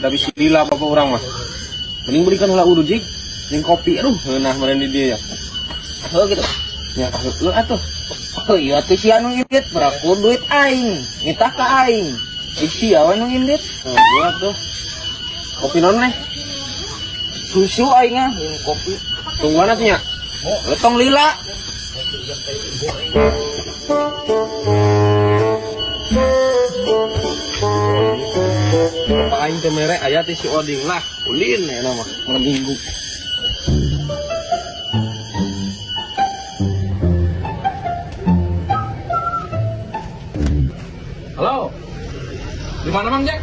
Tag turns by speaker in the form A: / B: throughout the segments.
A: da bisi lila bapak orang mah. Mending belikan heula urut jig, jeung kopi. Aduh, nah meureun di dieu ya.
B: Heuh gitu.
A: Ya, lu atuh.
B: Oh iya tuh si anu indit beraku duit aing. Minta ka aing. Isi awe nu indit.
A: Buat tuh. Kopi non nih.
B: Susu aing ah, minum kopi.
A: Tungguan atuh nya.
B: Letong lila.
A: Pak aing teh mere aya teh si Oding lah. Ulin ya mah minggu.
C: Halo, di mana Mang Jack?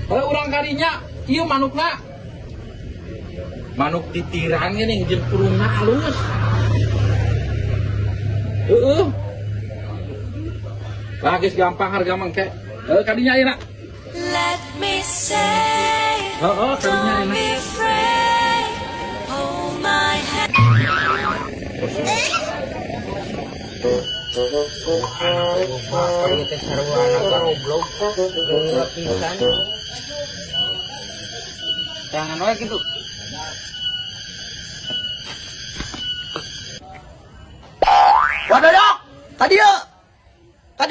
C: Kalau urang kadinya, ieu manukna. Manuk titirannya nih jeung kurungna halus. Lah geus gampang harga mangke. Kadinya ayeuna.
D: Let me say,
C: Kadinya
D: don't be
C: ayeuna.
D: afraid, hold my hand.
B: Ieu teh sarwana goblok. Goblok pisan. Jangan wae gitu. Waduh dok, tadi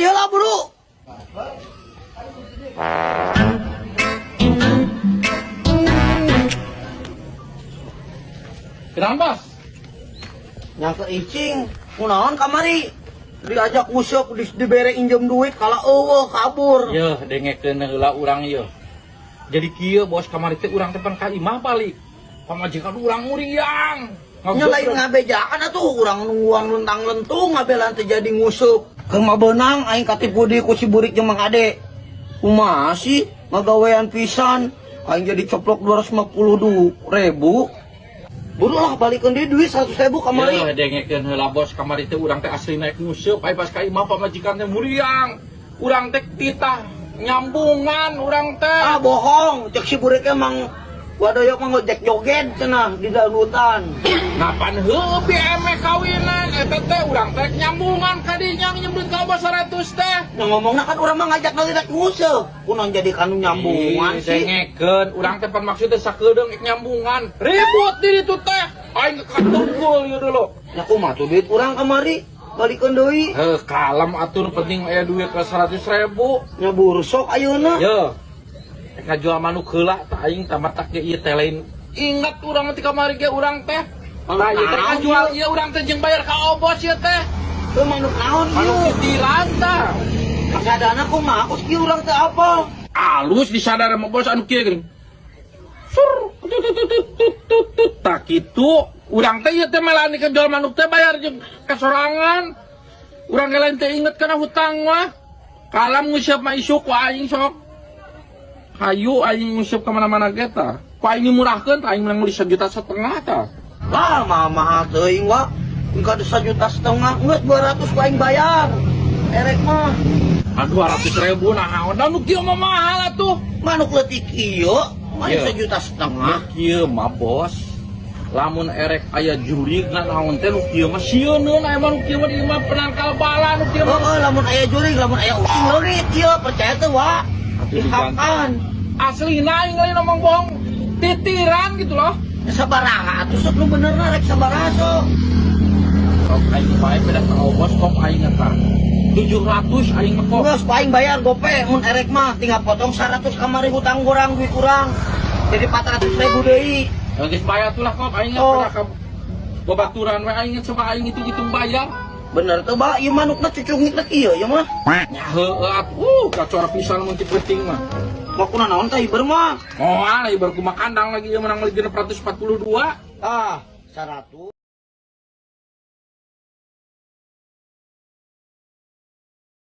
B: lah buru.
C: Kenapa?
B: Nyangka icing, kunaon kamari. Diajak musuk, dibere injem duit, kalau kabur.
C: Yeuh, dengekeun heula urang ieu. Jadi kieu bos kamari teh urang teh pan ka imah balik. Pamajikan urang muriang.
B: Nyalain ngabejakan atuh, urang nungguang lentang lentung ngabelan teh jadi ngusuk. Keur mah beunang aing katipu di ku si burik jeung Mang Ade. Kumaha sih ngagawean pisan, aing jadi coplok 250.000. Buru lah balikeun deui duit 100.000 kamari.
C: Yeuh, dengekeun heula bos kamari teh urang teh asli naik nguseup aya pas ka imah pamajikan teh muriang. Urang teh titah nyambungan urang teh.
B: Ah bohong, cek si burik emang wadoyok mah ngojek joget cenah di dalutan.
C: Napan heueuh BM kawinan eta teh urang teh nyambungan kadinya nyembut ka 100 teh.
B: Nah ngomongna kan urang mah ngajak ngalidak nguseup. Kunaon jadi kanu nyambungan sih?
C: Dengekeun urang teh pan maksud teh sakedeung ek nyambungan. Ribut di ditu teh. Aing katunggul ieu dulu.
B: Nah kumaha tuh duit urang kamari? Balikeun deui.
C: Heuh, kalem atur penting aya duit ke 100.000.
B: Nya buru sok ayeuna.
C: Yeuh. Ek ngajual manuk heula tah aing tamatak ge ieu teh lain. Ingat urang ti kamari ge urang teh. Tah ieu teh ngajual ieu urang teh jeung bayar ka obos ieu teh.
B: Teu manuk naon
C: Manuk
B: ieu?
C: titiran tah.
B: Kasadana kumaha kos kieu urang teh apa?
C: Alus disadar sama bos anu kieu geuning. Sur. Tak kitu. Urang teh ieu teh melani ke jual manuk teh bayar jeung kasorangan. Urang ge lain teh inget kana hutang mah. Kalam nguseup mah isuk ku aing sok. Hayu aing nguseup ka mana-mana ge tah. Ku aing murahkeun tah aing menang beli 1,5 juta tah.
B: Lah mah teuing wa. Engka 1,5 juta geus 200 ku aing bayar. Erek mah.
C: 200.000 naon? Anu kieu mah mahal atuh.
B: Manuk leutik ieu mah
C: Iya.
B: 1,5 juta.
C: Kieu mah bos. Lamun erek aya jurig naon teh nu kieu mah sieunneun aya mah nu kieu mah di imah penangkal bala nu kieu mah.
B: Heeh, lamun aya jurig, lamun aya uting leurit ieu percaya teh wa. Dihakan.
C: Aslina aing lain ngomong bohong. Titiran gitu loh.
B: Sabaraha atuh sok nu benerna rek sabaraha sok.
C: Sok aing bae beda ka bos kok aing eta. 700 aing mah kok.
B: Geus ku aing bayar gope mun erek mah tinggal potong 100 kamari hutang urang duit urang. Jadi 400.000 deui.
C: Geus bayar tuh lah kok aing
B: Oh.
C: pernah ka babaturan we aing sama aing itu gitu bayar.
B: Bener tuh ba, ieu manukna cucungit lek ieu ya mah.
C: Nya heueuh kacor pisan mun ti penting mah.
B: Mau kuna naon tah iber mah?
C: Moal ieu baru kumaha kandang lagi ieu menang lagi 642.
B: Ah, 100.